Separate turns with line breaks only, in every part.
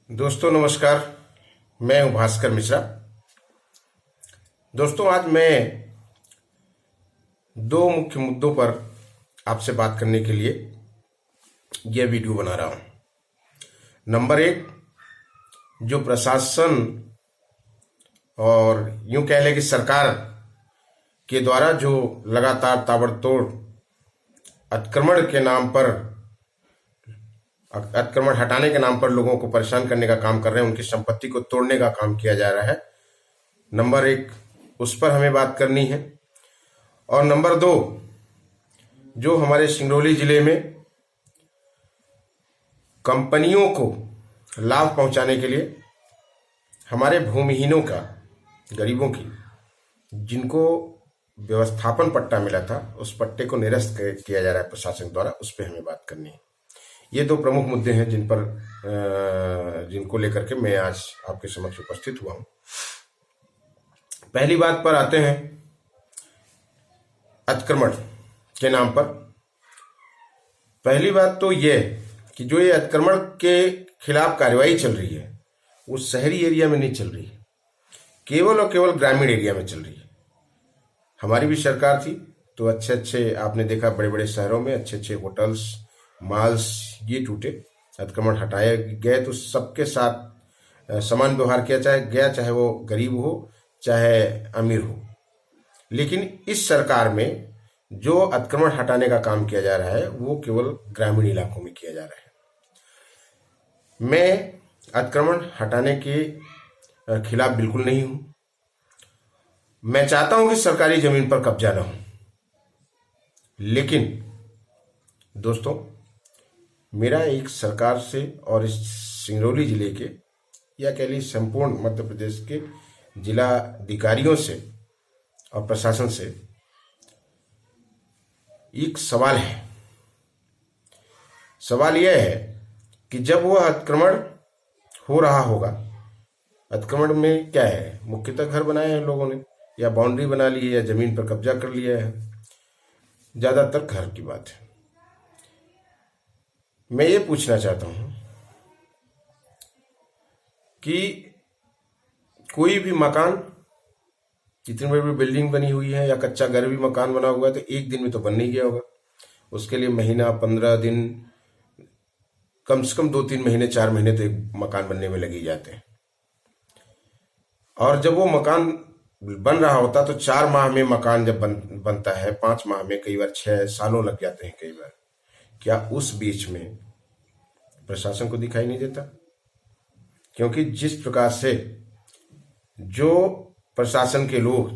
दोस्तों नमस्कार। मैं हूं भास्कर मिश्रा। दोस्तों आज मैं दो मुख्य मुद्दों पर आपसे बात करने के लिए यह वीडियो बना रहा हूं। नंबर एक, जो प्रशासन और यूं कह लें कि सरकार के द्वारा जो लगातार ताबड़तोड़ अतिक्रमण के नाम पर अतिक्रमण हटाने के नाम पर लोगों को परेशान करने का काम कर रहे हैं, उनकी संपत्ति को तोड़ने का काम किया जा रहा है। नंबर एक, उस पर हमें बात करनी है। और नंबर दो, जो हमारे सिंगरौली जिले में कंपनियों को लाभ पहुंचाने के लिए हमारे भूमिहीनों का, गरीबों की, जिनको व्यवस्थापन पट्टा मिला था, उस पट्टे को निरस्त किया जा रहा है प्रशासन द्वारा, उस पर हमें बात करनी है। ये दो प्रमुख मुद्दे हैं जिनको लेकर के मैं आज आपके समक्ष उपस्थित हुआ हूं। पहली बात पर आते हैं, अतिक्रमण के नाम पर। पहली बात तो यह कि जो ये अतिक्रमण के खिलाफ कार्रवाई चल रही है वो शहरी एरिया में नहीं चल रही है, केवल और केवल ग्रामीण एरिया में चल रही है। हमारी भी सरकार थी तो अच्छे आपने देखा, बड़े बड़े शहरों में अच्छे होटल्स, मॉल्स ये टूटे, अतिक्रमण हटाए गए तो सबके साथ समान व्यवहार किया चाहे वो गरीब हो चाहे अमीर हो। लेकिन इस सरकार में जो अतिक्रमण हटाने का काम किया जा रहा है वो केवल ग्रामीण इलाकों में किया जा रहा है। मैं अतिक्रमण हटाने के खिलाफ बिल्कुल नहीं हूं। मैं चाहता हूं कि सरकारी जमीन पर कब्जा न हो। लेकिन दोस्तों, मेरा एक सरकार से और इस सिंगरौली जिले के या कह लीजिए संपूर्ण मध्य प्रदेश के जिला अधिकारियों से और प्रशासन से एक सवाल है। सवाल यह है कि जब वह अतिक्रमण हो रहा होगा, अतिक्रमण में क्या है, मुख्यतः घर बनाए हैं लोगों ने, या बाउंड्री बना ली है, या जमीन पर कब्जा कर लिया है, ज्यादातर घर की बात है। मैं ये पूछना चाहता हूं कि कोई भी मकान, इतनी बड़ी बिल्डिंग बनी हुई है या कच्चा घर भी मकान बना हुआ है तो एक दिन में तो बन नहीं गया होगा। उसके लिए महीना, 15 दिन, कम से कम 2-3 महीने, 4 महीने तो एक मकान बनने में लग जाते हैं। और जब वो मकान बन रहा होता तो 4 माह में मकान जब बनता है, 5 माह में, कई बार 6 सालों लग जाते हैं कई बार। क्या उस बीच में प्रशासन को दिखाई नहीं देता? क्योंकि जिस प्रकार से जो प्रशासन के लोग,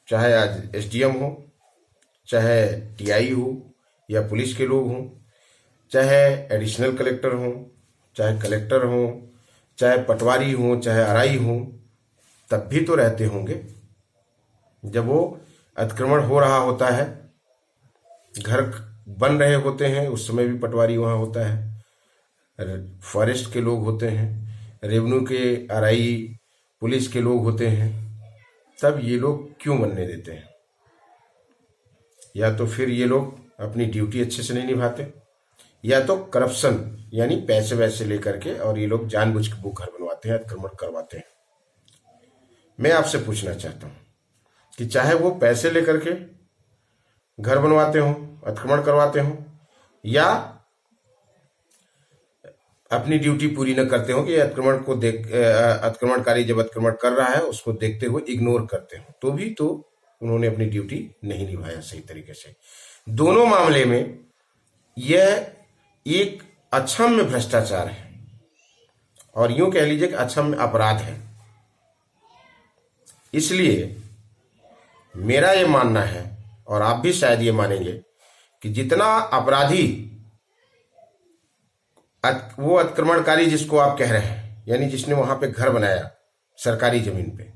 चाहे आज एसडीएम हो, चाहे टीआई हो, या पुलिस के लोग हों, चाहे एडिशनल कलेक्टर हों, चाहे कलेक्टर हों, चाहे पटवारी हों, चाहे आरआई हों, तब भी तो रहते होंगे जब वो अतिक्रमण हो रहा होता है, घर बन रहे होते हैं, उस समय भी पटवारी वहां होता है, फॉरेस्ट के लोग होते हैं, रेवेन्यू के आरआई, पुलिस के लोग होते हैं। तब ये लोग क्यों बनने देते हैं? या तो फिर ये लोग अपनी ड्यूटी अच्छे से नहीं निभाते, या तो करप्शन यानी पैसे वैसे लेकर के और ये लोग जानबूझ के वो घर बनवाते हैं, अतिक्रमण करवाते हैं। मैं आपसे पूछना चाहता हूं कि चाहे वो पैसे लेकर के घर बनवाते हो, अतिक्रमण करवाते हो, या अपनी ड्यूटी पूरी न करते हो कि अतिक्रमणकारी जब अतिक्रमण कर रहा है उसको देखते हुए इग्नोर करते हो, तो भी तो उन्होंने अपनी ड्यूटी नहीं निभाया सही तरीके से। दोनों मामले में यह एक अक्षम्य भ्रष्टाचार है और यूं कह लीजिए कि अक्षम्य अपराध है। इसलिए मेरा यह मानना है, और आप भी शायद ये मानेंगे, कि जितना अपराधी वो अतिक्रमणकारी जिसको आप कह रहे हैं, यानी जिसने वहां पे घर बनाया सरकारी जमीन पे,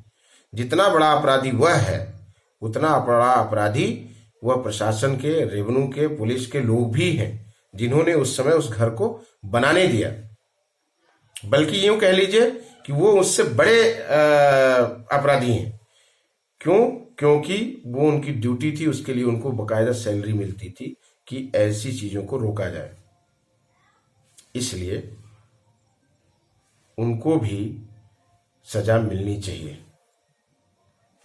जितना बड़ा अपराधी वह है, उतना बड़ा अपराधी वह प्रशासन के, रेवेन्यू के, पुलिस के लोग भी हैं जिन्होंने उस समय उस घर को बनाने दिया। बल्कि यूं कह लीजिए कि वो उससे बड़े अपराधी हैं। क्यों? क्योंकि वो उनकी ड्यूटी थी, उसके लिए उनको बकायदा सैलरी मिलती थी कि ऐसी चीजों को रोका जाए। इसलिए उनको भी सजा मिलनी चाहिए।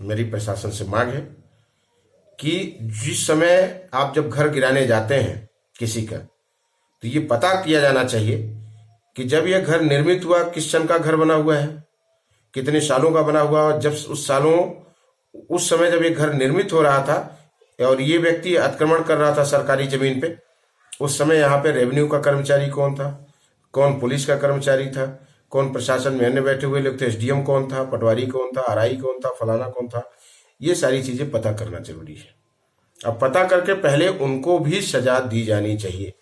मेरी प्रशासन से मांग है कि जिस समय आप जब घर गिराने जाते हैं किसी का, तो ये पता किया जाना चाहिए कि जब यह घर निर्मित हुआ किस सन का घर बना हुआ है, कितने सालों का बना हुआ, और जब उस समय जब ये घर निर्मित हो रहा था और ये व्यक्ति अतिक्रमण कर रहा था सरकारी जमीन पे, उस समय यहाँ पे रेवेन्यू का कर्मचारी कौन था, कौन पुलिस का कर्मचारी था, कौन प्रशासन में अन्य बैठे हुए लोग थे, एसडीएम कौन था, पटवारी कौन था, आरआई कौन था, फलाना कौन था, ये सारी चीजें पता करना जरूरी है। अब पता करके पहले उनको भी सजा दी जानी चाहिए,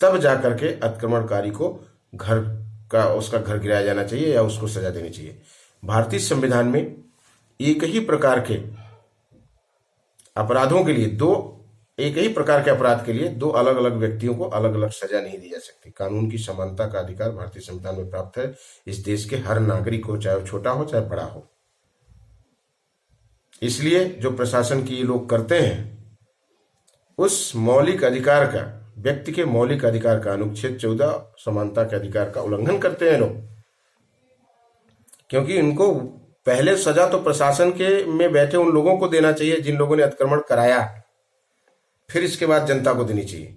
तब जाकर के अतिक्रमणकारी को उसका घर गिराया जाना चाहिए या उसको सजा देनी चाहिए। भारतीय संविधान में एक ही प्रकार के अपराधों के लिए एक ही प्रकार के अपराध के लिए दो अलग अलग व्यक्तियों को अलग अलग सजा नहीं दी जा सकती। कानून की समानता का अधिकार भारतीय संविधान में प्राप्त है इस देश के हर नागरिक को, चाहे वो छोटा हो चाहे बड़ा हो। इसलिए जो प्रशासन की लोग करते हैं, उस मौलिक अधिकार का, व्यक्ति के मौलिक अधिकार का, अनुच्छेद 14 समानता के अधिकार का उल्लंघन करते हैं लोग। क्योंकि इनको पहले सजा तो प्रशासन के में बैठे उन लोगों को देना चाहिए जिन लोगों ने अतिक्रमण कराया, फिर इसके बाद जनता को देनी चाहिए।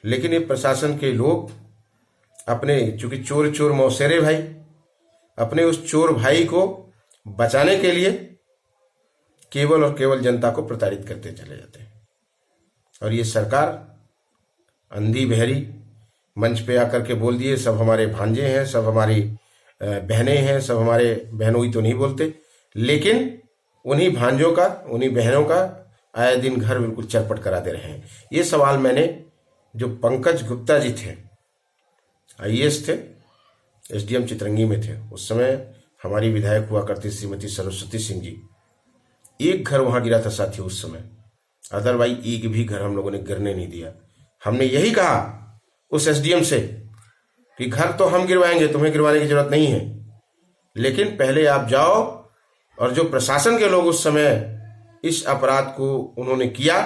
लेकिन ये प्रशासन के लोग अपने, चूंकि चोर चोर मौसेरे भाई, अपने उस चोर भाई को बचाने के लिए केवल और केवल जनता को प्रताड़ित करते चले जाते हैं। और ये सरकार अंधी बहरी मंच पे आकर के बोल दिए सब हमारे भांजे हैं, सब हमारी बहनें हैं, सब हमारे बहनोई तो नहीं बोलते, लेकिन उन्हीं भांजों का, उन्हीं बहनों का आए दिन घर बिल्कुल चरपट करा दे रहे हैं। ये सवाल मैंने, जो पंकज गुप्ता जी थे, आईएएस थे, एसडीएम चितरंगी में थे, उस समय हमारी विधायक हुआ करती श्रीमती सरस्वती सिंह जी, एक घर वहां गिरा था साथियों उस समय, अदरवाइज एक भी घर हम लोगों ने गिरने नहीं दिया। हमने यही कहा उस एसडीएम से कि घर तो हम गिरवाएंगे, तुम्हें गिरवाने की जरूरत नहीं है, लेकिन पहले आप जाओ और जो प्रशासन के लोग उस समय इस अपराध को उन्होंने किया,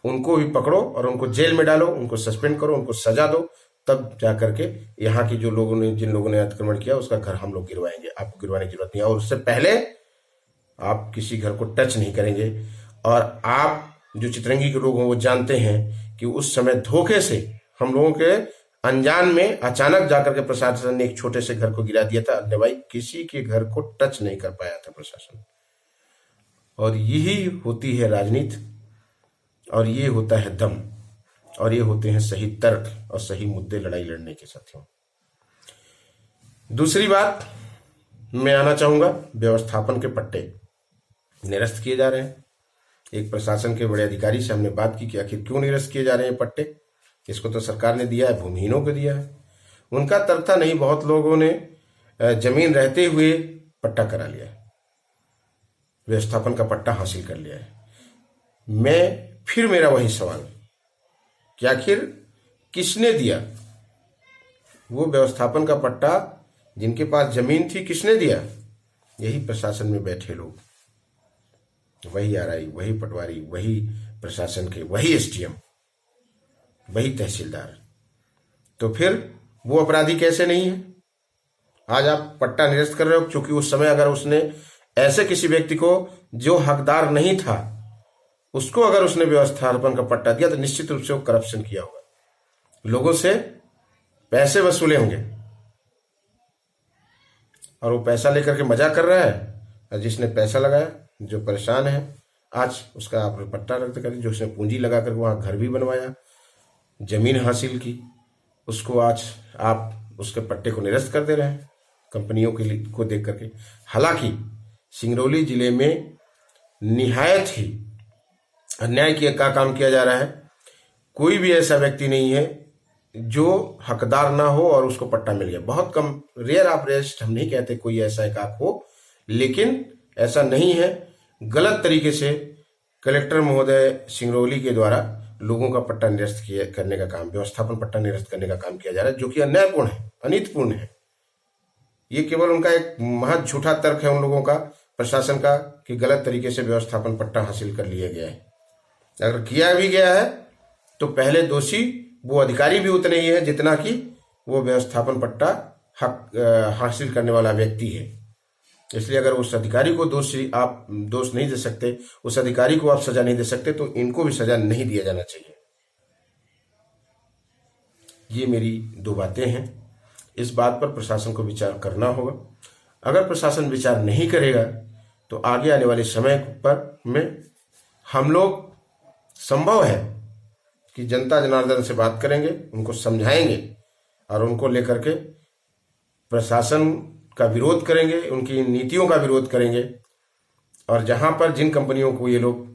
उनको भी पकड़ो और उनको जेल में डालो, उनको सस्पेंड करो, उनको सजा दो, तब जाकर के यहाँ की जिन लोगों ने अतिक्रमण किया उसका घर हम लोग गिरवाएंगे। आपको गिरवाने की जरूरत नहीं है, और उससे पहले आप किसी घर को टच नहीं करेंगे। और आप जो चितरंगी के लोग हैं वो जानते हैं कि उस समय धोखे से हम लोगों के अनजान में अचानक जाकर के प्रशासन ने एक छोटे से घर को गिरा दिया था, अन्यथा किसी के घर को टच नहीं कर पाया था प्रशासन। और यही होती है राजनीति, और ये होता है दम, और ये होते हैं सही तर्क और सही मुद्दे लड़ाई लड़ने के साथियों। दूसरी बात मैं आना चाहूंगा, व्यवस्थापन के पट्टे निरस्त किए जा रहे हैं। एक प्रशासन के बड़े अधिकारी से हमने बात की कि आखिर क्यों निरस्त किए जा रहे हैं पट्टे। इसको तो सरकार ने दिया है, भूमिहीनों को दिया है। उनका तर्क था नहीं, बहुत लोगों ने जमीन रहते हुए पट्टा करा लिया है, व्यवस्थापन का पट्टा हासिल कर लिया है। फिर मेरा वही सवाल कि आखिर किसने दिया वो व्यवस्थापन का पट्टा? जिनके पास जमीन थी किसने दिया? यही प्रशासन में बैठे लोग, वही आरआई, वही पटवारी, वही प्रशासन के, वही एसडीएम, वही तहसीलदार। तो फिर वो अपराधी कैसे नहीं है? आज आप पट्टा निरस्त कर रहे हो क्योंकि उस समय अगर उसने ऐसे किसी व्यक्ति को जो हकदार नहीं था उसको अगर उसने व्यवस्थापन का पट्टा दिया तो निश्चित रूप से वो करप्शन किया होगा, लोगों से पैसे वसूले होंगे, और वो पैसा लेकर के मजा कर रहा है। और जिसने पैसा लगाया, जो परेशान है, आज उसका आपने पट्टा रद्द कर दिया। जो उसने पूंजी लगा कर वहां घर भी बनवाया, जमीन हासिल की, उसको आज आप उसके पट्टे को निरस्त कर दे रहे हैं कंपनियों को देख करके। हालांकि सिंगरौली जिले में निहायत ही अन्याय का काम किया जा रहा है। कोई भी ऐसा व्यक्ति नहीं है जो हकदार ना हो और उसको पट्टा मिल गया। बहुत कम, रेयर ऑफ रेयरेस्ट, हम नहीं कहते कोई ऐसा एकाक हो, लेकिन ऐसा नहीं है। गलत तरीके से कलेक्टर महोदय सिंगरौली के द्वारा लोगों का पट्टा निरस्त करने का काम, व्यवस्थापन पट्टा निरस्त करने का काम किया जा रहा है, जो कि अन्यायपूर्ण है, अनीतिपूर्ण है। ये केवल उनका एक महज झूठा तर्क है उन लोगों का, प्रशासन का, कि गलत तरीके से व्यवस्थापन पट्टा हासिल कर लिया गया है। अगर किया भी गया है तो पहले दोषी वो अधिकारी भी उतने ही है जितना कि वो व्यवस्थापन पट्टा हक हासिल करने वाला व्यक्ति है। इसलिए अगर उस अधिकारी को आप दोष नहीं दे सकते, उस अधिकारी को आप सजा नहीं दे सकते, तो इनको भी सजा नहीं दिया जाना चाहिए। ये मेरी दो बातें हैं। इस बात पर प्रशासन को विचार करना होगा। अगर प्रशासन विचार नहीं करेगा तो आगे आने वाले समय पर में हम लोग संभव है कि जनता जनार्दन से बात करेंगे, उनको समझाएंगे और उनको लेकर के प्रशासन का विरोध करेंगे, उनकी नीतियों का विरोध करेंगे। और जहां पर जिन कंपनियों को ये लोग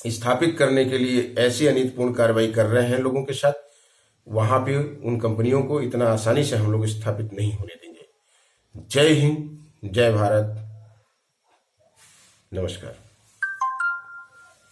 स्थापित करने के लिए ऐसी अनीतिपूर्ण कार्रवाई कर रहे हैं लोगों के साथ, वहां पे उन कंपनियों को इतना आसानी से हम लोग स्थापित नहीं होने देंगे। जय हिंद, जय भारत, नमस्कार।